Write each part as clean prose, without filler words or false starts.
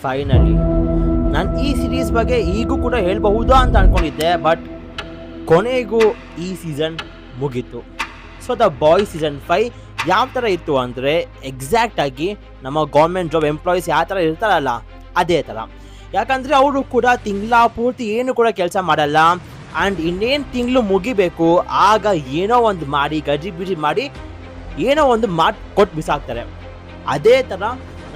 Finally ನಾನು ಈ series ಬಗ್ಗೆ ಈಗೂ ಕೂಡ ಹೇಳ್ಬಹುದಾ ಅಂತ ಅಂದ್ಕೊಂಡಿದ್ದೆ, ಬಟ್ ಕೊನೆಗೂ ಈ ಸೀಸನ್ ಮುಗೀತು. ಸೊ ದ ಬಾಯ್ಸ್ ಸೀಸನ್ 5 ಯಾವ ಥರ ಇತ್ತು ಅಂದರೆ ಎಕ್ಸಾಕ್ಟಾಗಿ ನಮ್ಮ ಗೌರ್ಮೆಂಟ್ ಜಾಬ್ ಎಂಪ್ಲಾಯೀಸ್ ಯಾವ ಥರ ಇರ್ತಾರಲ್ಲ ಅದೇ ಥರ. ಯಾಕಂದರೆ ಅವರು ಕೂಡ ತಿಂಗಳ ಪೂರ್ತಿ ಏನು ಕೂಡ ಕೆಲಸ ಮಾಡಲ್ಲ, ಆ್ಯಂಡ್ ಇನ್ನೇನು ತಿಂಗಳು ಮುಗಿಬೇಕು ಆಗ ಏನೋ ಒಂದು ಮಾಡಿ ಗಜಿ ಬಿಜಿ ಮಾಡಿ ಏನೋ ಒಂದು ಮಾಡಿ ಕೊಟ್ಟು ಬಿಸಾಕ್ತಾರೆ. ಅದೇ ಥರ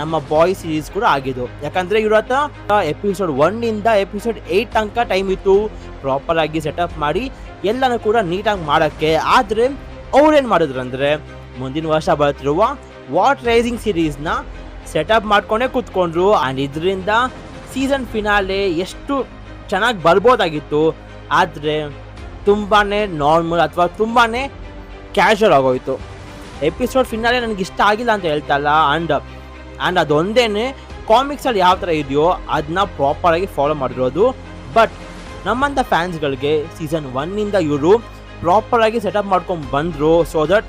ನಮ್ಮ ಬಾಯ್ಸ್ ಸೀರೀಸ್ ಕೂಡ ಆಗಿದ್ದು. ಯಾಕಂದರೆ ಇವ್ರ ಹತ್ರ ಎಪಿಸೋಡ್ 1 ಎಪಿಸೋಡ್ 8 ತನಕ ಟೈಮ್ ಇತ್ತು ಪ್ರಾಪರಾಗಿ ಸೆಟಪ್ ಮಾಡಿ ಎಲ್ಲನೂ ಕೂಡ ನೀಟಾಗಿ ಮಾಡೋಕ್ಕೆ. ಆದರೆ ಅವ್ರೇನು ಮಾಡಿದ್ರು ಅಂದರೆ ಮುಂದಿನ ವರ್ಷ ಬರ್ತಿರುವ ವಾಟ್ ರೈಸಿಂಗ್ ಸೀರೀಸ್ನ ಸೆಟಪ್ ಮಾಡ್ಕೊಂಡೇ ಕೂತ್ಕೊಂಡ್ರು. ಆ್ಯಂಡ್ ಇದರಿಂದ ಸೀಸನ್ ಫಿನಾಲೆ ಎಷ್ಟು ಚೆನ್ನಾಗಿ ಬರ್ಬೋದಾಗಿತ್ತು, ಆದರೆ ತುಂಬಾ ನಾರ್ಮಲ್ ಅಥವಾ ತುಂಬಾ ಕ್ಯಾಶುವಲ್ ಆಗೋಯಿತು. ಎಪಿಸೋಡ್ ಫಿನಾಲೆ ನನಗೆ ಇಷ್ಟ ಆಗಿಲ್ಲ ಅಂತ ಹೇಳ್ತಾ ಇಲ್ಲ, ಆ್ಯಂಡ್ ಅದೊಂದೇ ಕಾಮಿಕ್ಸಲ್ಲಿ ಯಾವ ಥರ ಇದೆಯೋ ಅದನ್ನ ಪ್ರಾಪರಾಗಿ ಫಾಲೋ ಮಾಡಿರೋದು. ಬಟ್ ನಮ್ಮಂಥ ಫ್ಯಾನ್ಸ್ಗಳಿಗೆ ಸೀಸನ್ 1 ಇವರು ಪ್ರಾಪರಾಗಿ ಸೆಟಪ್ ಮಾಡ್ಕೊಂಡು ಬಂದರು, ಸೊ ದಟ್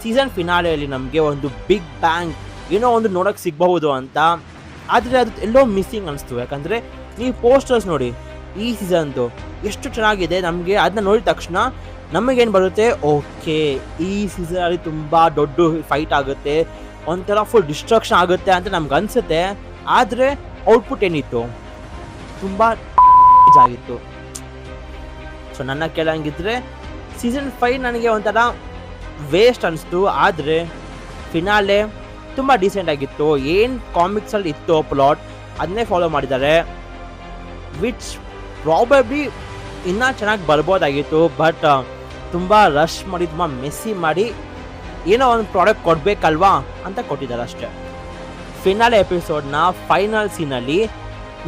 ಸೀಸನ್ ಫಿನಾಲೆಯಲ್ಲಿ ನಮಗೆ ಒಂದು ಬಿಗ್ ಬ್ಯಾಂಗ್ ಏನೋ ಒಂದು ನೋಡೋಕ್ಕೆ ಸಿಗಬಹುದು ಅಂತ. ಆದರೆ ಅದು ಎಲ್ಲೋ ಮಿಸ್ಸಿಂಗ್ ಅನಿಸ್ತು. ಯಾಕಂದರೆ ನೀವು ಪೋಸ್ಟರ್ಸ್ ನೋಡಿ ಈ ಸೀಸನ್ದು ಎಷ್ಟು ಚೆನ್ನಾಗಿದೆ, ನಮಗೆ ಅದನ್ನ ನೋಡಿದ ತಕ್ಷಣ ನಮಗೇನು ಬರುತ್ತೆ, ಓಕೆ ಈ ಸೀಸನಲ್ಲಿ ತುಂಬ ದೊಡ್ಡ ಫೈಟ್ ಆಗುತ್ತೆ, ಒಂಥರ ಫುಲ್ ಡಿಸ್ಟ್ರಕ್ಷನ್ ಆಗುತ್ತೆ ಅಂತ ನಮ್ಗೆ ಅನಿಸುತ್ತೆ. ಆದರೆ ಔಟ್ಪುಟ್ ಏನಿತ್ತು ತುಂಬ ಆಗಿತ್ತು. ಸೊ ನನ್ನ ಕೇಳಂಗಿದ್ರೆ ಸೀಸನ್ 5 ನನಗೆ ಒಂಥರ ವೇಸ್ಟ್ ಅನಿಸ್ತು. ಆದರೆ ಫಿನಾಲೆ ತುಂಬ ಡೀಸೆಂಟ್ ಆಗಿತ್ತು. ಏನು ಕಾಮಿಕ್ಸಲ್ಲಿ ಇತ್ತು ಪ್ಲಾಟ್ ಅದನ್ನೇ ಫಾಲೋ ಮಾಡಿದ್ದಾರೆ, ವಿಚ್ ಪ್ರಾಬಬ್ಲಿ ಇನ್ನೂ ಚೆನ್ನಾಗಿ ಬರ್ಬೋದಾಗಿತ್ತು. ಬಟ್ ತುಂಬ ರಶ್ ಮಾಡಿ ತುಂಬ ಮೆಸ್ಸಿ ಮಾಡಿ ಏನೋ ಒಂದು ಪ್ರಾಡಕ್ಟ್ ಕೊಡಬೇಕಲ್ವಾ ಅಂತ ಕೊಟ್ಟಿದ್ದಾರೆ ಅಷ್ಟೇ. ಫಿನಾಲೆ ಎಪಿಸೋಡ್ನ ಫೈನಲ್ ಸೀನಲ್ಲಿ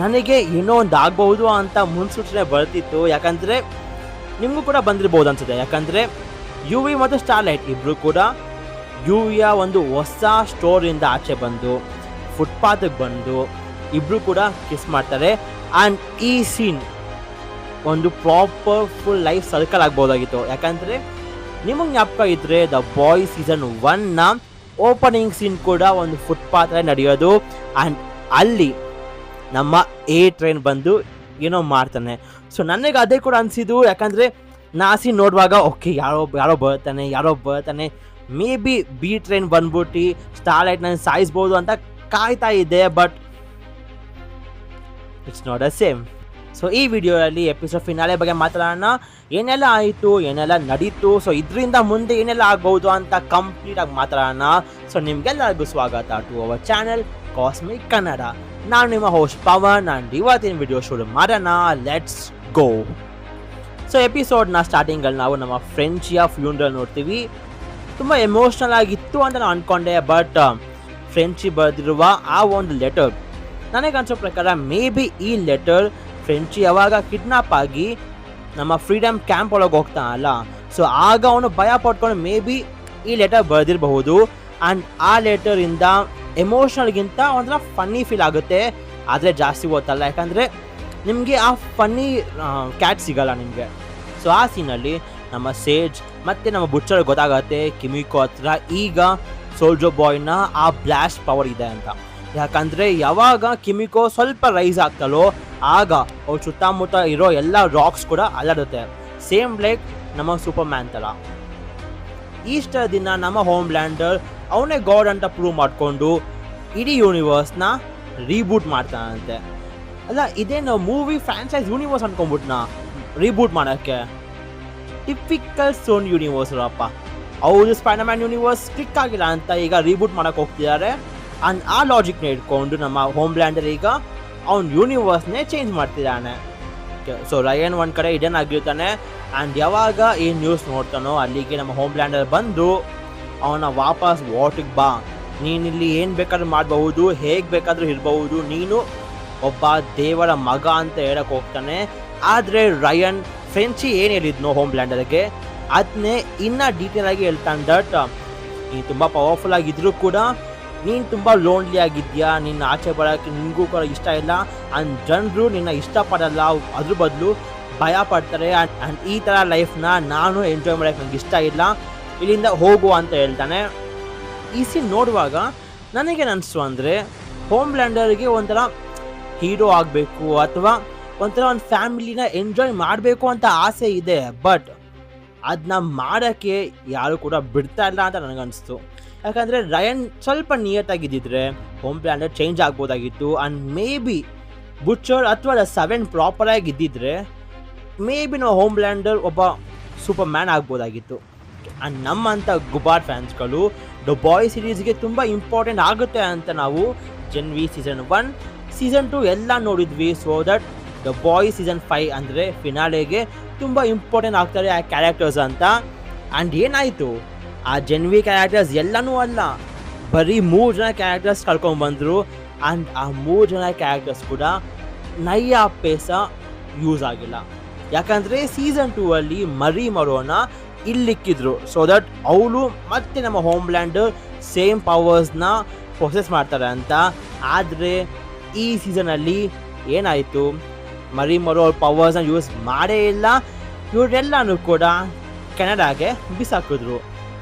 ನನಗೆ ಏನೋ ಒಂದು ಆಗ್ಬಹುದು ಅಂತ ಮುನ್ಸೂಚನೆ ಬರ್ತಿತ್ತು. ಯಾಕಂದರೆ ನಿಮಗೂ ಕೂಡ ಬಂದಿರ್ಬೋದು ಅನ್ಸುತ್ತೆ. ಯಾಕಂದರೆ UV ಮತ್ತು ಸ್ಟಾರ್ಲೈಟ್ ಇಬ್ಬರು ಕೂಡ UVಯ ಒಂದು ಹೊಸ ಸ್ಟೋರಿಂದ ಆಚೆ ಬಂದು ಫುಟ್ಪಾತ್ಗೆ ಬಂದು ಇಬ್ಬರು ಕೂಡ ಕಿಸ್ ಮಾಡ್ತಾರೆ. ಆ್ಯಂಡ್ ಈ ಸೀನ್ ಒಂದು ಪ್ರಾಪರ್ ಫುಲ್ ಲೈಫ್ ಸರ್ಕಲ್ ಆಗ್ಬೋದಾಗಿತ್ತು. ಯಾಕಂದರೆ ನಿಮಗೆ ಜ್ಞಾಪಕ ಇದ್ದರೆ ದ ಬಾಯ್ಸ್ ಸೀಸನ್ 1ನ ಓಪನಿಂಗ್ ಸೀನ್ ಕೂಡ ಒಂದು ಫುಟ್ಪಾತ್ ನಡೆಯೋದು. ಆ್ಯಂಡ್ ಅಲ್ಲಿ ನಮ್ಮ A ಟ್ರೈನ್ ಬಂದು ಏನೋ ಮಾಡ್ತಾನೆ. ಸೊ ನನಗೆ ಅದೇ ಕೂಡ ಅನಿಸಿದ್ದು. ಯಾಕಂದರೆ ನಾ ಸೀನ್ ನೋಡುವಾಗ ಓಕೆ ಯಾರೋ ಬರ್ತಾನೆ, ಮೇ ಬಿ B ಟ್ರೈನ್ ಬಂದ್ಬಿಟ್ಟು ಸ್ಟಾರ್ಲೈಟ್ ನಾನು ಸಾಯಿಸ್ಬೋದು ಅಂತ ಕಾಯ್ತಾ ಇದ್ದೆ. But it's not the same. So ಈ ವಿಡಿಯೋದಲ್ಲಿ ಎಪಿಸೋಡ್ ಫಿನಾಲೆ ಬಗ್ಗೆ ಮಾತಾಡೋಣ. ಏನೆಲ್ಲ ಆಯಿತು, ಏನೆಲ್ಲ ನಡೀತು, ಸೊ ಇದರಿಂದ ಮುಂದೆ ಏನೆಲ್ಲ ಆಗ್ಬೋದು ಅಂತ ಕಂಪ್ಲೀಟಾಗಿ ಮಾತಾಡೋಣ. ಸೊ ನಿಮಗೆಲ್ಲರಿಗೂ ಸ್ವಾಗತ to our channel cosmic Kannada. ನಾನು ನಿಮ್ಮ ಹೋಸ್ಟ್ ಪವನ್. ಆ್ಯಂಡ್ ಇವತ್ತಿನ ವಿಡಿಯೋ ಶುರು ಮಾಡೋಣ, ಲೆಟ್ಸ್ ಗೋ. ಸೊ ಎಪಿಸೋಡ್ನ ಸ್ಟಾರ್ಟಿಂಗಲ್ಲಿ ನಾವು ನಮ್ಮ ಫ್ರೆಂಚಿಯ ಫ್ಯೂನರಲ್ ನೋಡ್ತೀವಿ. ತುಂಬ ಎಮೋಷ್ನಲ್ ಆಗಿತ್ತು ಅಂತ ನಾನು ಅಂದ್ಕೊಂಡೆ. ಬಟ್ ಫ್ರೆಂಚಿ ಬರೆದಿರುವ ಆ ಒಂದು ಲೆಟರ್ ನನಗೆ ಅನ್ಸೋ ಪ್ರಕಾರ ಮೇ ಬಿ ಈ ಲೆಟರ್ ಫ್ರೆಂಚಿ ಯಾವಾಗ ಕಿಡ್ನಾಪ್ ಆಗಿ ನಮ್ಮ ಫ್ರೀಡಮ್ ಕ್ಯಾಂಪ್ ಒಳಗೆ ಹೋಗ್ತಾನಲ್ಲ, ಸೊ ಆಗ ಅವನು ಭಯ ಪಡ್ಕೊಂಡು ಮೇ ಬಿ ಈ ಲೆಟರ್ ಬರೆದಿರಬಹುದು. ಆ್ಯಂಡ್ ಆ ಲೆಟರಿಂದ ಎಮೋಷ್ನಲ್ಗಿಂತ ಒಂಥರ ಫನ್ನಿ ಫೀಲ್ ಆಗುತ್ತೆ, ಆದರೆ ಜಾಸ್ತಿ ಓದ್ತಲ್ಲ. ಯಾಕಂದರೆ ನಿಮಗೆ ಆ ಫನ್ನಿ ಕ್ಯಾಟ್ ಸಿಗಲ್ಲ ನಿಮಗೆ. ಸೊ ಆ ಸೀನಲ್ಲಿ ನಮ್ಮ ಸೇಜ್ ಮತ್ತು ನಮ್ಮ ಬುಚ್ಚರ್ ಗೊತ್ತಾಗತ್ತೆ ಕಿಮಿಕೋ ಹತ್ರ ಈಗ ಸೋಲ್ಜರ್ ಬಾಯ್ನ ಆ ಬ್ಲಾಸ್ಟ್ ಪವರ್ ಇದೆ ಅಂತ. ಯಾಕಂದರೆ ಯಾವಾಗ ಕಿಮಿಕೋ ಸ್ವಲ್ಪ ರೈಸ್ ಆಗ್ತಲೋ ಆಗ ಅವ್ರ ಸುತ್ತಮುತ್ತ ಇರೋ ಎಲ್ಲ ರಾಕ್ಸ್ ಕೂಡ ಅಲ್ಲಾಡುತ್ತೆ, ಸೇಮ್ ಲೈಕ್ ನಮ್ಮ ಸೂಪರ್ ಮ್ಯಾನ್ ಥರ. ಈಸ್ಟರ್ ದಿನ ನಮ್ಮ ಹೋಮ್ ಲ್ಯಾಂಡರ್ ಅವನೇ ಗಾಡ್ ಅಂತ ಪ್ರೂವ್ ಮಾಡಿಕೊಂಡು ಇಡೀ ಯೂನಿವರ್ಸ್ನ ರೀಬೂಟ್ ಮಾಡ್ತಾನಂತೆ. ಅಲ್ಲ ಇದೇನು ಮೂವಿ ಫ್ರಾಂಚೈಸ್ ಯೂನಿವರ್ಸ್ ಅನ್ಕೊಂಡ್ಬಿಟ್ನಾ ರೀಬೂಟ್ ಮಾಡೋಕ್ಕೆ? ಟಿಪಿಕಲ್ ಸೋನ್ ಯೂನಿವರ್ಸ್ ಅಪ್ಪ. ಹೌದು, ಸ್ಪೈಡರ್ಮ್ಯಾನ್ ಯೂನಿವರ್ಸ್ ಕ್ಲಿಕ್ ಆಗಿಲ್ಲ ಅಂತ ಈಗ ರೀಬೂಟ್ ಮಾಡೋಕ್ಕೆ ಹೋಗ್ತಿದ್ದಾರೆ. ಆ್ಯಂಡ್ ಆ ಲಾಜಿಕ್ನ ಇಟ್ಕೊಂಡು ನಮ್ಮ ಹೋಮ್ ಲ್ಯಾಂಡರ್ ಈಗ ಅವ್ನ ಯೂನಿವರ್ಸ್ನೇ ಚೇಂಜ್ ಮಾಡ್ತಿದ್ದಾನೆ. ಸೊ ರಯನ್ ಒಂದು ಕಡೆ ಇಡನ್ ಆಗಿರ್ತಾನೆ. ಆ್ಯಂಡ್ ಯಾವಾಗ ಈ ನ್ಯೂಸ್ ನೋಡ್ತಾನೋ ಅಲ್ಲಿಗೆ ನಮ್ಮ ಹೋಮ್ ಲ್ಯಾಂಡರ್ ಬಂದು ಅವನ ವಾಪಸ್ ವಾಟಿಗೆ ಬಾ, ನೀನಿಲ್ಲಿ ಏನು ಬೇಕಾದ್ರೂ ಮಾಡಬಹುದು, ಹೇಗೆ ಬೇಕಾದರೂ ಇರಬಹುದು, ನೀನು ಒಬ್ಬ ದೇವರ ಮಗ ಅಂತ ಹೇಳಕ್ಕೆ ಹೋಗ್ತಾನೆ. ಆದರೆ ರಯನ್ ಫ್ರೆಂಚಿ ಏನು ಹೇಳಿದ್ನೋ ಹೋಮ್ ಲ್ಯಾಂಡರ್ಗೆ ಅದನ್ನೇ ಇನ್ನೂ ಡೀಟೇಲ್ ಆಗಿ ಹೇಳ್ತಾನೆ. ದಟ್ ನೀನು ತುಂಬ ಪವರ್ಫುಲ್ ಆಗಿದ್ರೂ ಕೂಡ ನೀನು ತುಂಬ ಲೋನ್ಲಿ ಆಗಿದ್ಯಾ, ನಿನ್ನ ಆಚೆ ಬರೋಕ್ಕೆ ನಿನಗೂ ಕೂಡ ಇಷ್ಟ ಇಲ್ಲ. ಆ್ಯಂಡ್ ಜನರು ನಿನ್ನ ಇಷ್ಟಪಡಲ್ಲ, ಅದ್ರ ಬದಲು ಭಯ ಪಡ್ತಾರೆ. ಆ್ಯಂಡ್ ಈ ಥರ ಲೈಫ್ನ ನಾನು ಎಂಜಾಯ್ ಮಾಡೋಕ್ಕೆ ನನಗೆ ಇಷ್ಟ ಇಲ್ಲ, ಇಲ್ಲಿಂದ ಹೋಗು ಅಂತ ಹೇಳ್ತಾನೆ. ಈ ಸೀನ್ ನೋಡುವಾಗ ನನಗೇನು ಅನಿಸ್ತು ಅಂದರೆ ಹೋಮ್ ಲ್ಯಾಂಡರ್ಗೆ ಒಂಥರ ಹೀರೋ ಆಗಬೇಕು ಅಥವಾ ಒಂಥರ ಒಂದು ಫ್ಯಾಮಿಲಿನ ಎಂಜಾಯ್ ಮಾಡಬೇಕು ಅಂತ ಆಸೆ ಇದೆ. ಬಟ್ ಅದನ್ನ ಮಾಡೋಕ್ಕೆ ಯಾರು ಕೂಡ ಬಿಡ್ತಾ ಇಲ್ಲ ಅಂತ ನನಗನ್ನಿಸ್ತು. ಯಾಕಂದರೆ ರಯನ್ ಸ್ವಲ್ಪ ನಿಯತ್ತಾಗಿದ್ದಿದ್ರೆ ಹೋಮ್ ಪ್ಲ್ಯಾನರ್ ಚೇಂಜ್ ಆಗ್ಬೋದಾಗಿತ್ತು. ಆ್ಯಂಡ್ ಮೇ ಬಿ ಬುಚ್ಚರ್ ಅಥವಾ ದ 7 ಪ್ರಾಪರಾಗಿ ಇದ್ದಿದ್ರೆ ಮೇ ಬಿ ನಾವು ಹೋಮ್ ಲ್ಯಾಂಡರ್ ಒಬ್ಬ ಸೂಪರ್ ಮ್ಯಾನ್ ಆಗ್ಬೋದಾಗಿತ್ತು. ಆ್ಯಂಡ್ ನಮ್ಮಂಥ ಗುಬಾರ್ ಫ್ಯಾನ್ಸ್ಗಳು ದ ಬಾಯ್ ಸೀರೀಸ್ಗೆ ತುಂಬ ಇಂಪಾರ್ಟೆಂಟ್ ಆಗುತ್ತೆ ಅಂತ ನಾವು ಜನ್ವಿ ಸೀಸನ್ 1 ಸೀಸನ್ 2 ಎಲ್ಲ ನೋಡಿದ್ವಿ. So that the boy season 5 ಅಂದರೆ ಫಿನಾಲೆಗೆ ತುಂಬ ಇಂಪಾರ್ಟೆಂಟ್ ಆಗ್ತಾರೆ ಆ ಕ್ಯಾರೆಕ್ಟರ್ಸ್ ಅಂತ. ಆ್ಯಂಡ್ ಏನಾಯಿತು, ಆ ಜನ್ವಿ ಕ್ಯಾರೆಕ್ಟರ್ಸ್ ಎಲ್ಲನೂ ಅಲ್ಲ, ಬರೀ 3 ಜನ ಕ್ಯಾರೆಕ್ಟರ್ಸ್ ಕಳ್ಕೊಂಡ್ಬಂದರು. ಆ್ಯಂಡ್ ಆ 3 ಜನ ಕ್ಯಾರೆಕ್ಟರ್ಸ್ ಕೂಡ ನಯ್ಯ ಪೇಸ ಯೂಸ್ ಆಗಿಲ್ಲ. ಯಾಕಂದರೆ ಸೀಸನ್ 2 ಅಲ್ಲಿ ಮರಿ ಮರೋನ ಇಲ್ಲಿಕ್ಕಿದ್ರು. ಸೊ ದಟ್ ಅವಳು ಮತ್ತೆ ನಮ್ಮ ಹೋಮ್ ಲ್ಯಾಂಡರ್ ಸೇಮ್ ಪವರ್ಸ್ನ ಪ್ರೊಸೆಸ್ ಮಾಡ್ತಾರೆ ಅಂತ. ಆದರೆ ಈ ಸೀಸನಲ್ಲಿ ಏನಾಯಿತು, ಮರಿ ಮರೋ ಅವ್ರ ಪವರ್ಸ್ನ ಯೂಸ್ ಮಾಡೇ ಇಲ್ಲ. ಇವರೆಲ್ಲನೂ ಕೂಡ ಕೆನಡಾಗೆ ಬಿಸಾಕಿದ್ರು.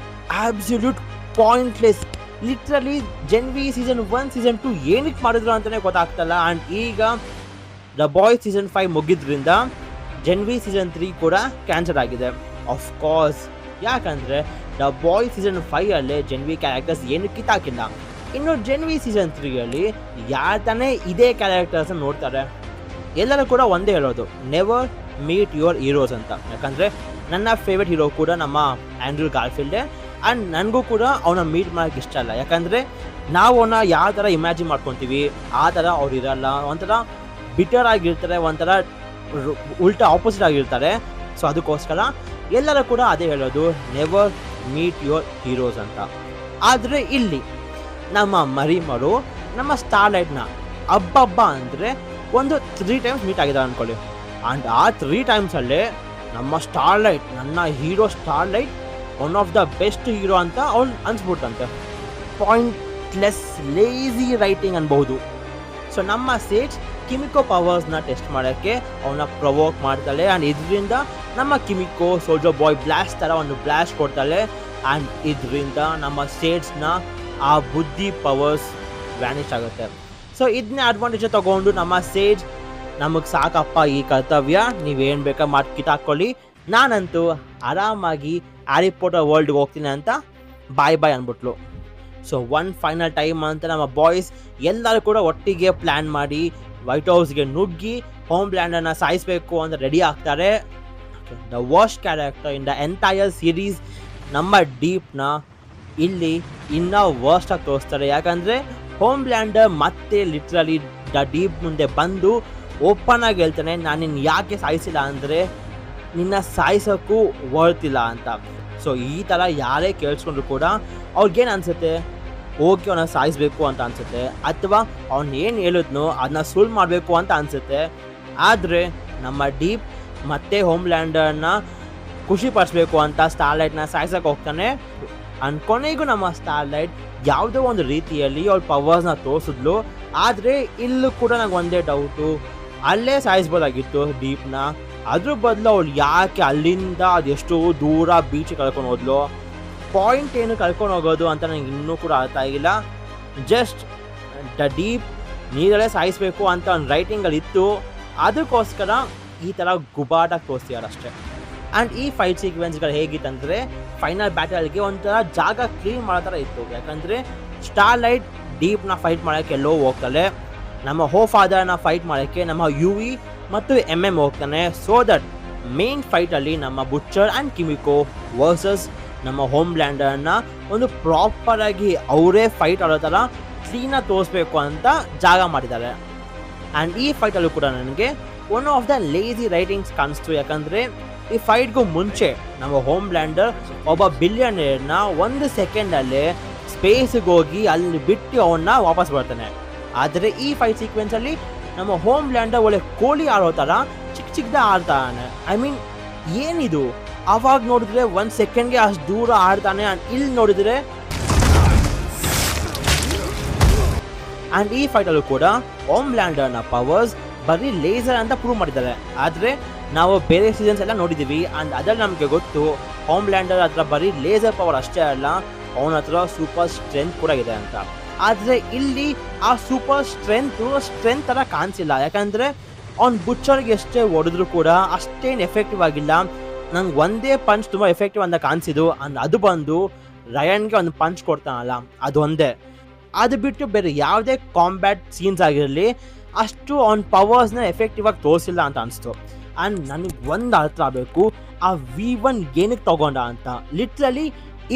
Absolute pointless. Literally Gen V season 1 season 2 ಏನಕ್ಕೆ ಮಾಡಿದ್ರು ಅಂತಲೇ ಗೊತ್ತಾಗ್ತಲ್ಲ. ಆ್ಯಂಡ್ ಈಗ ದ ಬಾಯ್ ಸೀಸನ್ 5 ಮುಗಿದ್ರಿಂದ ಜನ್ವಿ ಸೀಸನ್ 3 ಕೂಡ ಕ್ಯಾನ್ಸಲ್ ಆಗಿದೆ. ಆಫ್ ಕೋರ್ಸ್, ಯಾಕಂದರೆ ದ ಬಾಯ್ ಸೀಸನ್ 5 ಅಲ್ಲೇ ಜನ್ವಿ ಕ್ಯಾರೆಕ್ಟರ್ಸ್ ಏನು ಕಿತ್ತಾಕಿಲ್ಲ. ಇನ್ನು ಜನ್ವಿ ಸೀಸನ್ 3 ಅಲ್ಲಿ ಯಾರು ತಾನೇ ಇದೇ ಕ್ಯಾರೆಕ್ಟರ್ಸ್ನ ನೋಡ್ತಾರೆ. ಎಲ್ಲರೂ ಕೂಡ ಒಂದೇ ಹೇಳೋದು, ನೆವರ್ ಮೀಟ್ ಯುವರ್ ಹೀರೋಸ್ ಅಂತ. ಯಾಕಂದರೆ ನನ್ನ ಫೇವ್ರೆಟ್ ಹೀರೋ ಕೂಡ ನಮ್ಮ ಆ್ಯಂಡ್ರೂ ಗಾರ್ಫೀಲ್ಡೆ. ಆ್ಯಂಡ್ ನನಗೂ ಕೂಡ ಅವನ ಮೀಟ್ ಮಾಡೋಕ್ಕೆ ಇಷ್ಟ ಇಲ್ಲ. ಯಾಕಂದರೆ ನಾವು ಅವನ್ನ ಯಾವ ಥರ ಇಮ್ಯಾಜಿನ್ ಮಾಡ್ಕೊತೀವಿ ಆ ಥರ ಅವ್ರು ಇರಲ್ಲ. ಒಂಥರ ಬಿಟರ್ ಆಗಿರ್ತಾರೆ, ಒಂಥರ ಉಲ್ಟಾ ಆಪೋಸಿಟ್ ಆಗಿರ್ತಾರೆ. ಸೊ ಅದಕ್ಕೋಸ್ಕರ ಎಲ್ಲರೂ ಕೂಡ ಅದೇ ಹೇಳೋದು, ನೆವರ್ ಮೀಟ್ ಯುವರ್ ಹೀರೋಸ್ ಅಂತ. ಆದರೆ ಇಲ್ಲಿ ನಮ್ಮ ಮರಿ ಮರು ನಮ್ಮ ಸ್ಟಾರ್ಲೈಟ್ನ ಹಬ್ಬ ಅಂದರೆ ಒಂದು 3 ಟೈಮ್ಸ್ ಮೀಟ್ ಆಗಿದ್ದಾರೆ ಅಂದ್ಕೊಳ್ಳಿ. ಆ್ಯಂಡ್ ಆ 3 ಟೈಮ್ಸಲ್ಲೇ ನಮ್ಮ ಸ್ಟಾರ್ಲೈಟ್, ನನ್ನ hero starlight one of the best hero ಅಂತ ಅವ್ನು ಅನ್ಸ್ಬಿಡ್ತಂತೆ. ಪಾಯಿಂಟ್ಲೆಸ್ ಲೇಝಿ ರೈಟಿಂಗ್ ಅನ್ಬಹುದು. ಸೊ ನಮ್ಮ ಸೇಜ್ ಕಿಮಿಕೋ ಪವರ್ಸ್ನ ಟೆಸ್ಟ್ ಮಾಡೋಕ್ಕೆ ಅವನ್ನ ಪ್ರವೋಕ್ ಮಾಡ್ತಾಳೆ. ಆ್ಯಂಡ್ ಇದರಿಂದ ನಮ್ಮ ಕಿಮಿಕೋ ಸೋಲ್ಜರ್ ಬಾಯ್ ಬ್ಲಾಸ್ಟ್ ಥರ ಒಂದು ಬ್ಲಾಸ್ಟ್ ಕೊಡ್ತಾಳೆ. ಆ್ಯಂಡ್ ಇದರಿಂದ ನಮ್ಮ ಸೇಜ್ನ ಆ ಬುದ್ಧಿ ಪವರ್ಸ್ ವ್ಯಾನಿಷ್ ಆಗುತ್ತೆ. ಸೊ ಇದನ್ನೇ ಅಡ್ವಾಂಟೇಜ್ ತೊಗೊಂಡು ನಮ್ಮ ಸೇಜ್, ನಮಗೆ ಸಾಕಪ್ಪ ಈ ಕರ್ತವ್ಯ, ನೀವೇನು ಬೇಕಾ ಮಾಡಿ ಕಿತ್ತಾಕ್ಕೊಳ್ಳಿ, ನಾನಂತೂ ಆರಾಮಾಗಿ ಹ್ಯಾರಿ ಪಾಟರ್ ವರ್ಲ್ಡ್ಗೆ ಹೋಗ್ತೀನಿ ಅಂತ ಬಾಯ್ ಅಂದ್ಬಿಟ್ಲು. ಸೊ ಒನ್ ಫೈನಲ್ ಟೈಮ್ ಅಂತ ನಮ್ಮ ಬಾಯ್ಸ್ ಎಲ್ಲರೂ ಕೂಡ ಒಟ್ಟಿಗೆ ಪ್ಲ್ಯಾನ್ ಮಾಡಿ ವೈಟ್ ಹೌಸ್ಗೆ ನುಗ್ಗಿ ಹೋಮ್ ಲ್ಯಾಂಡರ್ನ ಸಾಯಿಸಬೇಕು ಅಂತ ರೆಡಿ ಆಗ್ತಾರೆ. The worst character in the entire series ನಮ್ಮ ಡೀಪ್ನ ಇಲ್ಲಿ ಇನ್ನೂ ವರ್ಸ್ಟಾಗಿ ತೋರಿಸ್ತಾರೆ. ಯಾಕಂದರೆ ಹೋಮ್ ಲ್ಯಾಂಡರ್ ಮತ್ತೆ ಲಿಟ್ರಲಿ ದ ಡೀಪ್ ಮುಂದೆ ಬಂದು ಓಪನ್ ಆಗಿ ಹೇಳ್ತಾನೆ, ನಾನು ನಿನ್ನ ಯಾಕೆ ಸಾಯಿಸಿಲ್ಲ ಅಂದರೆ ನಿನ್ನ ಸಾಯಿಸೋಕ್ಕೂ ವರ್ತಿಲ್ಲ ಅಂತ. ಸೊ ಈ ಥರ ಯಾರೇ ಕೇಳಿಸ್ಕೊಂಡ್ರು ಕೂಡ ಅವ್ರಿಗೇನು ಅನಿಸುತ್ತೆ, ಹೋಗಿ ಅವನ್ನ ಸಾಯಿಸಬೇಕು ಅಂತ ಅನಿಸುತ್ತೆ, ಅಥವಾ ಅವ್ನು ಏನು ಹೇಳಿದ್ನೋ ಅದನ್ನ ಸುಳ್ಳು ಮಾಡಬೇಕು ಅಂತ ಅನಿಸುತ್ತೆ. ಆದರೆ ನಮ್ಮ ಡೀಪ್ ಮತ್ತೆ ಹೋಮ್ ಲ್ಯಾಂಡರ್ನ ಖುಷಿ ಪಡಿಸ್ಬೇಕು ಅಂತ ಸ್ಟಾರ್ಲೈಟ್ನ ಸಾಯಿಸೋಕೆ ಹೋಗ್ತಾನೆ. ಕೊನೆಗೂ ನಮ್ಮ ಸ್ಟಾರ್ಲೈಟ್ ಯಾವುದೋ ಒಂದು ರೀತಿಯಲ್ಲಿ ಅವ್ಳ ಪವರ್ಸ್ನ ತೋರಿಸಿದ್ಲು. ಆದರೆ ಇಲ್ಲೂ ಕೂಡ ನಂಗೆ ಒಂದೇ ಡೌಟು, ಅಲ್ಲೇ ಸಾಯಿಸ್ಬೋದಾಗಿತ್ತು ಡೀಪ್ನ. ಅದ್ರ ಬದಲು ಅವಳು ಯಾಕೆ ಅಲ್ಲಿಂದ ಅದೆಷ್ಟು ದೂರ ಬೀಚಿಗೆ ಕಳ್ಕೊಂಡು ಹೋದ್ಲು, ಪಾಯಿಂಟ್ ಏನು ಕಳ್ಕೊಂಡು ಹೋಗೋದು ಅಂತ ನನಗೆ ಇನ್ನೂ ಕೂಡ ಅರ್ಥ ಆಗಿಲ್ಲ. ಜಸ್ಟ್ ದ ಡೀಪ್ ನೀರಲ್ಲೇ ಸಾಯಿಸಬೇಕು ಅಂತ ಒಂದು ರೈಟಿಂಗಲ್ಲಿ ಇತ್ತು, ಅದಕ್ಕೋಸ್ಕರ ಈ ಥರ ಗುಬಾಟಾಗಿ ತೋರಿಸ್ತಿದ್ದಾರೆ ಅಷ್ಟೇ. ಆ್ಯಂಡ್ ಈ ಫೈಟ್ ಸೀಕ್ವೆನ್ಸ್ಗಳು ಹೇಗಿತ್ತಂದರೆ ಫೈನಲ್ ಬ್ಯಾಟಲ್ಗೆ ಒಂಥರ ಜಾಗ ಕ್ಲೀನ್ ಮಾಡೋ ಥರ ಇತ್ತು. ಯಾಕಂದರೆ ಸ್ಟಾರ್ಲೈಟ್ ಡೀಪ್ನ ಫೈಟ್ ಮಾಡೋಕ್ಕೆ ಎಲ್ಲೋ ಹೋಗ್ತಾಳೆ, ನಮ್ಮ ಹೋ ಫಾದರ್ನ ಫೈಟ್ ಮಾಡೋಕ್ಕೆ ನಮ್ಮ ಯುವಿ ಮತ್ತು MM ಹೋಗ್ತಾನೆ. ಸೊ ದಟ್ ಮೇನ್ ಫೈಟಲ್ಲಿ ನಮ್ಮ ಬುಚ್ಚರ್ ಆ್ಯಂಡ್ ಕಿಮಿಕೋ ವರ್ಸಸ್ ನಮ್ಮ ಹೋಮ್ ಲ್ಯಾಂಡರ್ನ ಒಂದು ಪ್ರಾಪರಾಗಿ ಅವರೇ ಫೈಟ್ ಆಡೋ ಥರ ಕ್ಲೀನಾಗಿ ತೋರಿಸ್ಬೇಕು ಅಂತ ಜಾಗ ಮಾಡಿದ್ದಾರೆ. ಆ್ಯಂಡ್ ಈ ಫೈಟಲ್ಲೂ ಕೂಡ ನನಗೆ one of the lazy writings ಕಾಣಿಸ್ತು. ಯಾಕಂದರೆ ಈ ಫೈಟ್ಗೂ ಮುಂಚೆ ನಮ್ಮ ಹೋಮ್ ಲ್ಯಾಂಡರ್ ಒಬ್ಬ ಬಿಲಿಯನೇರ್ನ 1 ಸೆಕೆಂಡಲ್ಲೇ ಸ್ಪೇಸಿಗೆ ಹೋಗಿ ಅಲ್ಲಿ ಬಿಟ್ಟು ಅವನ್ನ ವಾಪಸ್ ಬರ್ತಾನೆ. ಆದರೆ ಈ ಫೈಟ್ ಸೀಕ್ವೆನ್ಸಲ್ಲಿ ನಮ್ಮ ಹೋಮ್ ಲ್ಯಾಂಡರ್ ಒಳ್ಳೆ ಕೋಳಿ ಆಡೋ ಥರ ಚಿಕ್ಕದ ಆಡ್ತಾನೆ. ಐ ಮೀನ್ ಏನಿದು, ಅವಾಗ ನೋಡಿದ್ರೆ 1 ಸೆಕೆಂಡ್ಗೆ ಅಷ್ಟು ದೂರ ಆಡ್ತಾನೆ. ಇಲ್ಲಿ ನೋಡಿದ್ರೆ ಆ್ಯಂಡ್ ಈ ಫೈಟಲ್ಲೂ ಕೂಡ ಹೋಮ್ ಲ್ಯಾಂಡರ್ನ ಪವರ್ಸ್ ಬರೀ ಲೇಸರ್ ಅಂತ ಪ್ರೂವ್ ಮಾಡಿದ್ದಾರೆ. ಆದರೆ ನಾವು ಬೇರೆ ಸೀಸನ್ಸ್ ಎಲ್ಲ ನೋಡಿದ್ದೀವಿ. ಆ್ಯಂಡ್ ಅದರಲ್ಲಿ ನಮಗೆ ಗೊತ್ತು ಹೋಮ್ ಲ್ಯಾಂಡರ್ ಹತ್ರ ಬರೀ ಲೇಸರ್ ಪವರ್ ಅಷ್ಟೇ ಅಲ್ಲ, ಅವನ ಹತ್ರ ಸೂಪರ್ ಸ್ಟ್ರೆಂತ್ ಕೂಡ ಇದೆ ಅಂತ. ಆದರೆ ಇಲ್ಲಿ ಆ ಸೂಪರ್ ಸ್ಟ್ರೆಂತ್ ಥರ ಕಾಣಿಸಿಲ್ಲ. ಯಾಕಂದರೆ ಅವ್ನು ಬುಚ್ಚರ್ಗೆ ಎಷ್ಟೇ ಹೊಡೆದ್ರು ಕೂಡ ಅಷ್ಟೇನು ಎಫೆಕ್ಟಿವ್ ಆಗಿಲ್ಲ. ನಂಗೆ ಒಂದೇ ಪಂಚ್ ತುಂಬ ಎಫೆಕ್ಟಿವ್ ಅಂತ ಕಾಣಿಸಿದ್ದು, ಅದು ಬಂದು ರಯನ್ಗೆ ಒಂದು ಪಂಚ್ ಕೊಡ್ತಾನಲ್ಲ ಅದೊಂದೇ. ಅದು ಬಿಟ್ಟು ಬೇರೆ ಯಾವುದೇ ಕಾಂಬ್ಯಾಟ್ ಸೀನ್ಸ್ ಆಗಿರಲಿ ಅಷ್ಟು ಅವ್ನ ಪವರ್ಸ್ನ ಎಫೆಕ್ಟಿವ್ ಆಗಿ ತೋರಿಸಿಲ್ಲ ಅಂತ ಅನಿಸ್ತು. ಆ್ಯಂಡ್ ನನಗೆ ಒಂದು ಅರ್ಥ ಆಗಬೇಕು, ಆ V1 ಏನಕ್ಕೆ ತಗೊಂಡ ಅಂತ. ಲಿಟ್ರಲಿ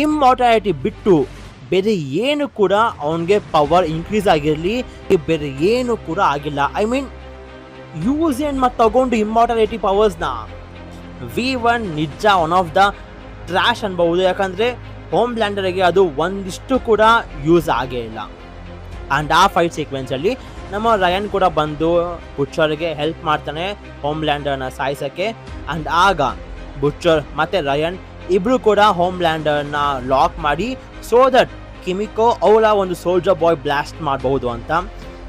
ಇಮ್ಮಾರ್ಟಾಲಿಟಿ ಬಿಟ್ಟು ಬೇರೆ ಏನು ಕೂಡ ಅವನಿಗೆ ಪವರ್ ಇನ್ಕ್ರೀಸ್ ಆಗಿರಲಿ, ಬೇರೆ ಏನು ಕೂಡ ಆಗಿಲ್ಲ. ಐ ಮೀನ್ ಯೂಸ್ ಏನು ಮತ್ತು ತಗೊಂಡು ಇಮ್ಮಾರ್ಟಾಲಿಟಿ ಪವರ್ಸ್ನ. V1 ನಿಜ ಒನ್ ಆಫ್ ದ ಟ್ರ್ಯಾಶ್ ಅನ್ಬಹುದು, ಯಾಕಂದರೆ ಹೋಮ್ ಲ್ಯಾಂಡರ್ಗೆ ಅದು ಒಂದಿಷ್ಟು ಕೂಡ ಯೂಸ್ ಆಗೇ ಇಲ್ಲ. ಆ್ಯಂಡ್ ಆ ಫೈಟ್ ಸೀಕ್ವೆನ್ಸಲ್ಲಿ ನಮ್ಮ ರಯನ್ ಕೂಡ ಬಂದು ಬುಚ್ಚರ್ಗೆ ಹೆಲ್ಪ್ ಮಾಡ್ತಾನೆ ಹೋಮ್ ಲ್ಯಾಂಡರ್ನ ಸಾಯಿಸೋಕ್ಕೆ. ಆ್ಯಂಡ್ ಆಗ ಬುಚ್ಚರ್ ಮತ್ತು ರಯನ್ ಇಬ್ಬರು ಕೂಡ ಹೋಮ್ ಲ್ಯಾಂಡರ್ನ ಲಾಕ್ ಮಾಡಿ ಸೋ ದಟ್ ಕಿಮಿಕೋ ಅವಳ ಒಂದು ಸೋಲ್ಜರ್ ಬಾಯ್ ಬ್ಲಾಸ್ಟ್ ಮಾಡಬಹುದು ಅಂತ.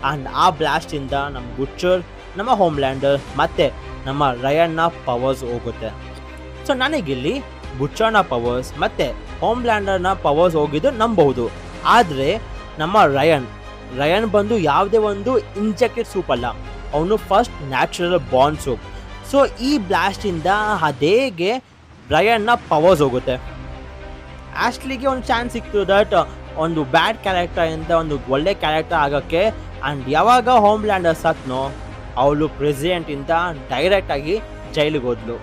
ಆ್ಯಂಡ್ ಆ ಬ್ಲಾಸ್ಟಿಂದ ನಮ್ಮ ಬುಚ್ಚರ್, ನಮ್ಮ ಹೋಮ್ ಲ್ಯಾಂಡರ್ ಮತ್ತು ನಮ್ಮ ರಯನ್ನ ಪವರ್ಸ್ ಹೋಗುತ್ತೆ. ಸೊ ನನಗಿಲ್ಲಿ ಬುಚ್ಚರ್ನ ಪವರ್ಸ್ ಮತ್ತು ಹೋಮ್ ಲ್ಯಾಂಡರ್ನ ಪವರ್ಸ್ ಹೋಗಿದ್ದು ನಂಬಬಹುದು. ಆದರೆ ನಮ್ಮ ರಯನ್ ಬಂದು ಯಾವುದೇ ಒಂದು ಇಂಜೆಕ್ಟೆಡ್ ಸೂಪ್ ಅಲ್ಲ, ಅವನು first natural Born soup. So ಈ ಬ್ಲಾಸ್ಟಿಂದ ಅದೇಗೆ ರಯನ್ನ ಪವರ್ಸ್ ಹೋಗುತ್ತೆ. ಆ್ಯಶ್ಲಿಗೆ ಒಂದು ಚಾನ್ಸ್ ಸಿಕ್ತು ದಟ್ ಒಂದು ಬ್ಯಾಡ್ ಕ್ಯಾರೆಕ್ಟರ್ ಅಂತ ಒಂದು ಒಳ್ಳೆ ಕ್ಯಾರೆಕ್ಟರ್ ಆಗೋಕ್ಕೆ. ಆ್ಯಂಡ್ ಯಾವಾಗ ಹೋಮ್ ಲ್ಯಾಂಡರ್ ಸತ್ನೋ ಅವಳು ಪ್ರೆಸಿಡೆಂಟಿಂದ ಡೈರೆಕ್ಟಾಗಿ ಜೈಲಿಗೆ ಹೋದ್ಲು.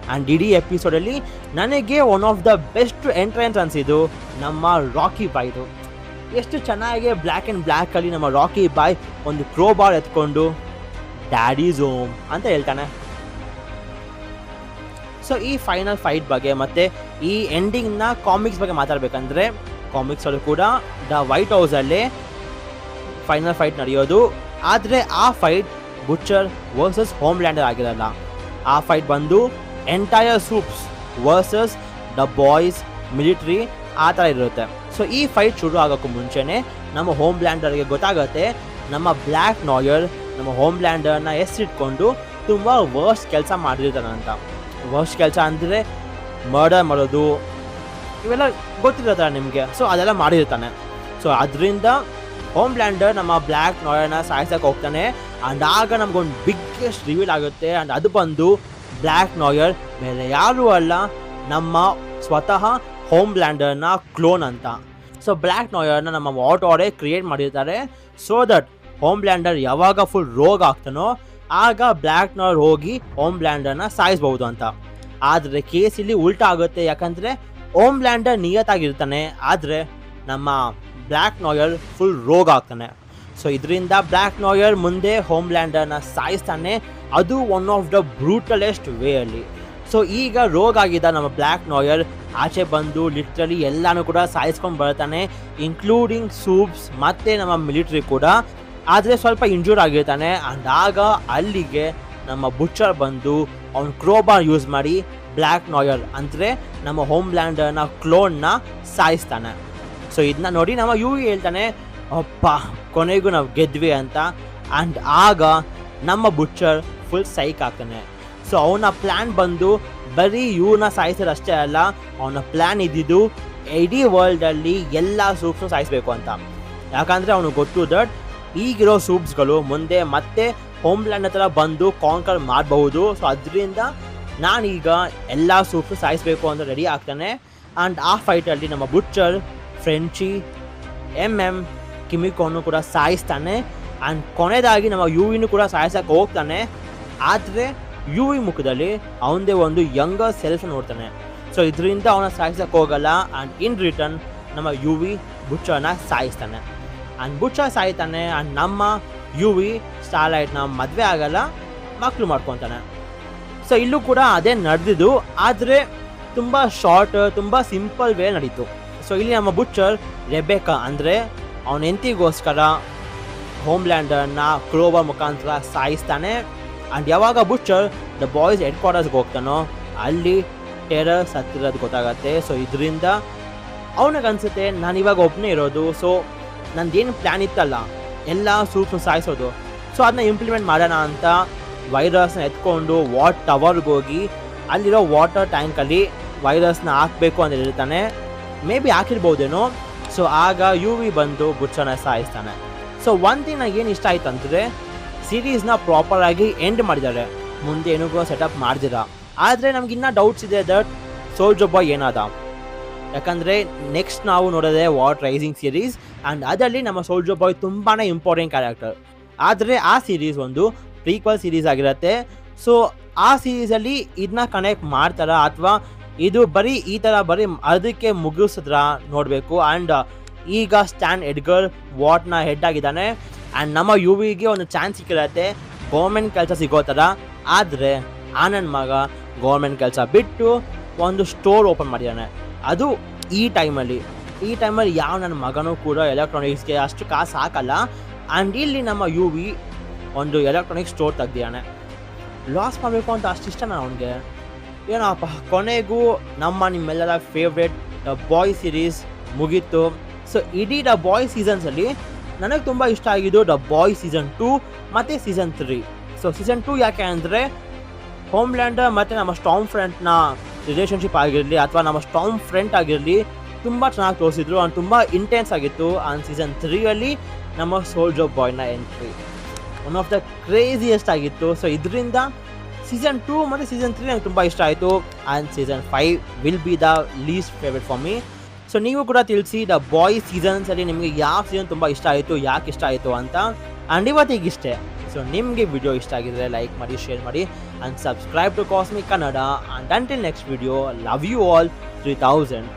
ಆ್ಯಂಡ್ ಇಡೀ ಎಪಿಸೋಡಲ್ಲಿ ನನಗೆ one of the best entrance ಅನಿಸಿದ್ದು ನಮ್ಮ ರಾಕಿ ಬಾಯ್ದು. ಎಷ್ಟು ಚೆನ್ನಾಗಿ ಬ್ಲ್ಯಾಕ್ ಆ್ಯಂಡ್ ಬ್ಲ್ಯಾಕಲ್ಲಿ ನಮ್ಮ ರಾಕಿ ಬಾಯ್ ಒಂದು ಕ್ರೋಬಾರ್ ಎತ್ಕೊಂಡು ಡ್ಯಾಡೀಸ್ ಹೋಮ್ ಅಂತ ಹೇಳ್ತಾನೆ. ಸೊ ಈ ಫೈನಲ್ ಫೈಟ್ ಬಗ್ಗೆ ಮತ್ತು ಈ ಎಂಡಿಂಗ್ನ ಕಾಮಿಕ್ಸ್ ಬಗ್ಗೆ ಮಾತಾಡಬೇಕಂದ್ರೆ, ಕಾಮಿಕ್ಸಲ್ಲೂ ಕೂಡ ದ ವೈಟ್ ಹೌಸಲ್ಲೇ ಫೈನಲ್ ಫೈಟ್ ನಡೆಯೋದು. ಆದರೆ ಆ ಫೈಟ್ ಬುಚ್ಚರ್ ವರ್ಸಸ್ ಹೋಮ್ ಲ್ಯಾಂಡರ್ ಆಗಿರಲ್ಲ. ಆ ಫೈಟ್ ಬಂದು entire soups versus the boys military ಆ ಥರ ಇರುತ್ತೆ. ಸೊ ಈ ಫೈಟ್ ಶುರು ಆಗೋಕ್ಕೂ ಮುಂಚೆನೇ ನಮ್ಮ ಹೋಮ್ ಲ್ಯಾಂಡರ್ಗೆ ಗೊತ್ತಾಗುತ್ತೆ ನಮ್ಮ ಬ್ಲ್ಯಾಕ್ ನಾಯರ್ ನಮ್ಮ ಹೋಮ್ ಲ್ಯಾಂಡರ್ನ ಹೆಸರಿಟ್ಕೊಂಡು ತುಂಬ ವರ್ಸ್ಟ್ ಕೆಲಸ ಮಾಡಿರ್ತಾನೆ ಅಂತ. ವರ್ಸ್ಟ್ ಕೆಲಸ ಅಂದರೆ ಮರ್ಡರ್ ಮಾಡೋದು, ಇವೆಲ್ಲ ಗೊತ್ತಿರತ್ತಲ್ಲ ನಿಮಗೆ. ಸೊ ಅದೆಲ್ಲ ಮಾಡಿರ್ತಾನೆ. ಸೊ ಅದರಿಂದ ಹೋಮ್ ಲ್ಯಾಂಡರ್ ನಮ್ಮ ಬ್ಲ್ಯಾಕ್ ನಾಯರ್ನ ಸಾಯಿಸೋಕೆ ಹೋಗ್ತಾನೆ. ಆ್ಯಂಡ್ ಆಗ ನಮಗೊಂದು ಬಿಗ್ಗೆಸ್ಟ್ ರಿವೀಲ್ ಆಗುತ್ತೆ. ಆ್ಯಂಡ್ ಅದು ಬಂದು ಬ್ಲ್ಯಾಕ್ ನಾಯರ್ ಬೇರೆ ಯಾರೂ ಅಲ್ಲ, ನಮ್ಮ ಸ್ವತಃ ಹೋಮ್ ಲ್ಯಾಂಡರ್ನ ಕ್ಲೋನ್ ಅಂತ. ಸೊ ಬ್ಲ್ಯಾಕ್ ನಾಯರ್ನ ನಮ್ಮ ವಾಟೋರೇ ಕ್ರಿಯೇಟ್ ಮಾಡಿರ್ತಾರೆ ಸೋ ದಟ್ ಹೋಮ್ ಲ್ಯಾಂಡರ್ ಯಾವಾಗ ಫುಲ್ ರೋಗ್ ಆಗ್ತಾನೋ ಆಗ ಬ್ಲ್ಯಾಕ್ ನಾಯರ್ ಹೋಗಿ ಹೋಮ್ ಲ್ಯಾಂಡರ್ನ ಸಾಯಿಸ್ಬೋದು ಅಂತ. ಆದರೆ ಕೇಸ್ ಇಲ್ಲಿ ಉಲ್ಟಾ ಆಗುತ್ತೆ, ಯಾಕಂದರೆ ಹೋಮ್ ಲ್ಯಾಂಡರ್ ನಿಯತ್ತಾಗಿರ್ತಾನೆ, ಆದರೆ ನಮ್ಮ ಬ್ಲ್ಯಾಕ್ ನಾಯರ್ ಫುಲ್ ರೋಗ್ ಆಗ್ತಾನೆ. ಸೊ ಇದರಿಂದ ಬ್ಲ್ಯಾಕ್ ನಾಯರ್ ಮುಂದೆ ಹೋಮ್ ಲ್ಯಾಂಡರ್ನ ಸಾಯಿಸ್ತಾನೆ, ಅದು ಒನ್ ಆಫ್ ದ ಬ್ರೂಟಲೆಸ್ಟ್ ವೇ ಅಲ್ಲಿ. ಸೊ ಈಗ ರೋಗ್ ಆಗಿದ್ದ ನಮ್ಮ ಬ್ಲ್ಯಾಕ್ ನಾಯರ್ ಆಚೆ ಬಂದು ಲಿಟ್ರಲಿ ಎಲ್ಲನೂ ಕೂಡ ಸಾಯಿಸ್ಕೊಂಡು ಬರ್ತಾನೆ, ಇನ್ಕ್ಲೂಡಿಂಗ್ ಸೂಪ್ಸ್ ಮತ್ತು ನಮ್ಮ ಮಿಲಿಟ್ರಿ ಕೂಡ. ಆದರೆ ಸ್ವಲ್ಪ ಇಂಜೂರ್ ಆಗಿರ್ತಾನೆ. ಆ್ಯಂಡ್ ಆಗ ಅಲ್ಲಿಗೆ ನಮ್ಮ ಬುಚ್ಚರ್ ಬಂದು ಅವ್ನು ಕ್ರೋಬಾರ್ ಯೂಸ್ ಮಾಡಿ ಬ್ಲ್ಯಾಕ್ ನಾಯರ್ ಅಂದರೆ ನಮ್ಮ ಹೋಮ್ ಲ್ಯಾಂಡರ್ನ ಕ್ಲೋನ್ನ ಸಾಯಿಸ್ತಾನೆ. ಸೊ ಇದನ್ನ ನೋಡಿ ನಮ್ಮ ಹೇಳ್ತಾನೆ, ಅಪ್ಪ ಕೊನೆಗೂ ನಾವು ಗೆದ್ವಿ ಅಂತ. ಆ್ಯಂಡ್ ಆಗ ನಮ್ಮ ಬುಚ್ಚರ್ ಫುಲ್ ಸೈಕ್ ಆಗ್ತಾನೆ. ಸೊ ಅವನ ಪ್ಲ್ಯಾನ್ ಬಂದು ಬರೀ ಇವ್ರನ್ನ ಸಾಯಿಸೋದಷ್ಟೇ ಅಲ್ಲ, ಅವನ ಪ್ಲ್ಯಾನ್ ಇದ್ದಿದ್ದು ಇಡೀ ವರ್ಲ್ಡಲ್ಲಿ ಎಲ್ಲ ಸೂಪ್ಸ್ನು ಸಾಯಿಸಬೇಕು ಅಂತ. ಯಾಕಂದರೆ ಅವನು ಗೊತ್ತು ದಟ್ ಈಗಿರೋ ಸೂಪ್ಸ್ಗಳು ಮುಂದೆ ಮತ್ತೆ ಹೋಮ್ ಲ್ಯಾಂಡ್ ಹತ್ರ ಬಂದು ಕಾಂಕರ್ ಮಾಡಬಹುದು. ಸೊ ಅದರಿಂದ ನಾನೀಗ ಎಲ್ಲ ಸೂಪ್ಸು ಸಾಯಿಸಬೇಕು ಅಂತ ರೆಡಿ ಆಗ್ತಾನೆ. ಆ್ಯಂಡ್ ಆ ಫೈಟಲ್ಲಿ ನಮ್ಮ ಬುಚ್ಚರ್ ಫ್ರೆಂಚಿ ಕಿಮಿಕೋನು ಕೂಡ ಸಾಯಿಸ್ತಾನೆ. ಆ್ಯಂಡ್ ಕೊನೆಯದಾಗಿ ನಮ್ಮ ಯುವಿನೂ ಕೂಡ ಸಾಯಿಸೋಕ್ಕೆ ಹೋಗ್ತಾನೆ. ಆದರೆ ಯುವಿ ಮುಖದಲ್ಲಿ ಅವನದೇ ಒಂದು ಯಂಗರ್ ಸೆಲ್ಫ್ ನೋಡ್ತಾನೆ. ಸೊ ಇದರಿಂದ ಅವನ ಸಾಯಿಸೋಕ್ಕೆ ಹೋಗಲ್ಲ. ಆ್ಯಂಡ್ ಇನ್ ರಿಟರ್ನ್ ನಮ್ಮ ಯುವಿ ಬುಚ್ಚರ್ನ ಸಾಯಿಸ್ತಾನೆ. ಆ್ಯಂಡ್ ಬುಚ್ಚರ್ ಸಾಯ್ತಾನೆ. ಆ್ಯಂಡ್ ನಮ್ಮ ಯುವಿ ಸ್ಟಾರ್ಲೈಟ್ನ ಮದುವೆ ಆಗಲ್ಲ, ಮಕ್ಕಳು ಮಾಡ್ಕೊತಾನೆ. ಸೊ ಇಲ್ಲೂ ಕೂಡ ಅದೇ ನಡೆದಿದ್ದು, ಆದರೆ ತುಂಬ ಶಾರ್ಟ್, ತುಂಬ ಸಿಂಪಲ್ ವೇ ನಡೀತು. ಸೊ ಇಲ್ಲಿ ನಮ್ಮ ಬುಚ್ಚರ್ ರೆಬೆಕಾ ಅಂದರೆ ಅವನ ಹೆಂಡತಿಗೋಸ್ಕರ ಹೋಮ್ ಲ್ಯಾಂಡರ್ನ ಕ್ರೋಬಾರ್ ಮುಖಾಂತರ ಸಾಯಿಸ್ತಾನೆ. ಆ್ಯಂಡ್ ಯಾವಾಗ ಬುಚ್ಚರ್ ದ ಬಾಯ್ಸ್ ಹೆಡ್ ಕ್ವಾರ್ಟರ್ಸ್ಗೆ ಹೋಗ್ತಾನೋ ಅಲ್ಲಿ ಟೆರರ್ ಸತ್ತಿರೋದು ಗೊತ್ತಾಗತ್ತೆ. ಸೊ ಇದರಿಂದ ಅವನಿಗನ್ಸುತ್ತೆ ನಾನು ಇವಾಗ ಒಬ್ಬನೇ ಇರೋದು, ಸೊ ನಂದೇನು ಪ್ಲ್ಯಾನ್ ಇತ್ತಲ್ಲ ಎಲ್ಲ ಸೂಪ್ಸ್ನ ಸಾಯಿಸೋದು, ಸೊ ಅದನ್ನ ಇಂಪ್ಲಿಮೆಂಟ್ ಮಾಡೋಣ ಅಂತ ವೈರಸ್ನ ಎತ್ಕೊಂಡು ಟವರ್ಗೆ ಹೋಗಿ ಅಲ್ಲಿರೋ ವಾಟರ್ ಟ್ಯಾಂಕಲ್ಲಿ ವೈರಸ್ನ ಹಾಕಬೇಕು ಅಂತ ಹೇಳ್ತಾನೆ. ಮೇ ಬಿ ಹಾಕಿರ್ಬೋದೇನೋ. ಸೊ ಆಗ ಯು ವಿ ಬಂದು ಬುಚ್ಚನ ಸಾಯಿಸ್ತಾನೆ. ಸೊ ಒಂದು ಥಿಂಗ್ ನನಗೆ ಏನು ಇಷ್ಟ ಆಯ್ತು ಅಂದರೆ ಸೀರೀಸ್ನ ಪ್ರಾಪರಾಗಿ ಎಂಡ್ ಮಾಡಿದ್ದಾರೆ, ಮುಂದೆ ಏನೂ ಸೆಟಪ್ ಮಾಡ್ದಿರ. ಆದರೆ ನಮಗಿನ್ನ ಡೌಟ್ಸ್ ಇದೆ ದಟ್ ಸೋಲ್ಜರ್ ಬಾಯ್ ಏನಾದ, ಯಾಕಂದರೆ ನೆಕ್ಸ್ಟ್ ನಾವು ನೋಡೋದೇ ವಾರ್ ರೈಸಿಂಗ್ ಸೀರೀಸ್ ಆ್ಯಂಡ್ ಅದರಲ್ಲಿ ನಮ್ಮ ಸೋಲ್ಜರ್ ಬಾಯ್ ತುಂಬಾ ಇಂಪಾರ್ಟೆಂಟ್ ಕ್ಯಾರೆಕ್ಟರ್. ಆದರೆ ಆ ಸೀರೀಸ್ ಒಂದು ಪ್ರೀಕ್ವಲ್ ಸೀರೀಸ್ ಆಗಿರುತ್ತೆ. ಸೊ ಆ ಸೀರೀಸಲ್ಲಿ ಇದನ್ನ ಕನೆಕ್ಟ್ ಮಾಡ್ತಾರಾ ಅಥವಾ ಇದು ಬರೀ ಈ ಥರ ಬರೀ ಅದಕ್ಕೆ ಮುಗಿಸಿದ್ರ ನೋಡಬೇಕು. ಆ್ಯಂಡ್ ಈಗ ಸ್ಟ್ಯಾನ್ ಎಡ್ಗರ್ ವಾಟ್ನ ಹೆಡ್ ಆಗಿದ್ದಾನೆ ಆ್ಯಂಡ್ ನಮ್ಮ ಯು ವಿಗೆ ಒಂದು ಚಾನ್ಸ್ ಸಿಕ್ಕಿರತ್ತೆ ಗೌರ್ಮೆಂಟ್ ಕೆಲಸ ಸಿಗೋ ಥರ. ಆದರೆ ಆನಂದ್ ಮಗ ಗೌರ್ಮೆಂಟ್ ಕೆಲಸ ಬಿಟ್ಟು ಒಂದು ಸ್ಟೋರ್ ಓಪನ್ ಮಾಡಿದ್ದಾನೆ. ಅದು ಈ ಟೈಮಲ್ಲಿ ಯಾವ ನನ್ನ ಮಗನೂ ಕೂಡ ಎಲೆಕ್ಟ್ರಾನಿಕ್ಸ್ಗೆ ಅಷ್ಟು ಕಾಸು ಹಾಕಲ್ಲ. ಆ್ಯಂಡ್ ಇಲ್ಲಿ ನಮ್ಮ ಯು ವಿ ಒಂದು ಎಲೆಕ್ಟ್ರಾನಿಕ್ಸ್ ಸ್ಟೋರ್ ತೆಗ್ದಿದ್ದಾನೆ. ಲಾಸ್ ಮಾಡಬೇಕು ಅಂತ ಅಷ್ಟಿಷ್ಟ ನಾನು ಅವನಿಗೆ. ಏನಪ್ಪ, ಕೊನೆಗೂ ನಿಮ್ಮೆಲ್ಲರ ಫೇವ್ರೇಟ್ ದ ಬಾಯ್ ಸೀರೀಸ್ ಮುಗೀತು. ಸೊ ಇಡೀ ದ ಬಾಯ್ ಸೀಸನ್ಸಲ್ಲಿ ನನಗೆ ತುಂಬ ಇಷ್ಟ ಆಗಿದ್ದು ದ ಬಾಯ್ ಸೀಸನ್ 2 ಮತ್ತು ಸೀಸನ್ 3. ಸೊ ಸೀಸನ್ 2 ಯಾಕೆ ಅಂದರೆ ಹೋಮ್ಲ್ಯಾಂಡರ್ ಮತ್ತು ನಮ್ಮ ಸ್ಟಾರ್ಮ್ ಫ್ರಂಟ್ನ ರಿಲೇಷನ್ಶಿಪ್ ಆಗಿರಲಿ ಅಥವಾ ನಮ್ಮ ಸ್ಟಾರ್ಮ್ ಫ್ರಂಟ್ ಆಗಿರಲಿ ತುಂಬ ಚೆನ್ನಾಗಿ ತೋರಿಸಿದ್ರು ಆ್ಯಂಡ್ ತುಂಬ ಇಂಟೆನ್ಸ್ ಆಗಿತ್ತು. ಆ್ಯಂಡ್ ಸೀಸನ್ 3ಅಲ್ಲಿ ನಮ್ಮ ಸೋಲ್ಜರ್ ಬಾಯ್ನ entry one of the craziest ಆಗಿತ್ತು. ಸೊ ಇದರಿಂದ ಸೀಸನ್ 2 ಮತ್ತು ಸೀಸನ್ 3 ನನಗೆ ತುಂಬ ಇಷ್ಟ ಆಯಿತು. And season 5 will be the least favourite for me. So ನೀವು ಕೂಡ ತಿಳಿಸಿ ದ ಬಾಯ್ ಸೀಸನ್ಸಲ್ಲಿ ನಿಮಗೆ ಯಾವ ಸೀಸನ್ ತುಂಬ ಇಷ್ಟ ಆಯಿತು, ಯಾಕೆ ಇಷ್ಟ ಆಯಿತು ಅಂತ. ಆ್ಯಂಡ್ ಇವತ್ತಿಗಿಷ್ಟೇ. ಸೊ ನಿಮಗೆ ವಿಡಿಯೋ ಇಷ್ಟ ಆಗಿದ್ರೆ ಲೈಕ್ ಮಾಡಿ, ಶೇರ್ ಮಾಡಿ and subscribe to cosmic Kannada. And until next video, love you all 3000.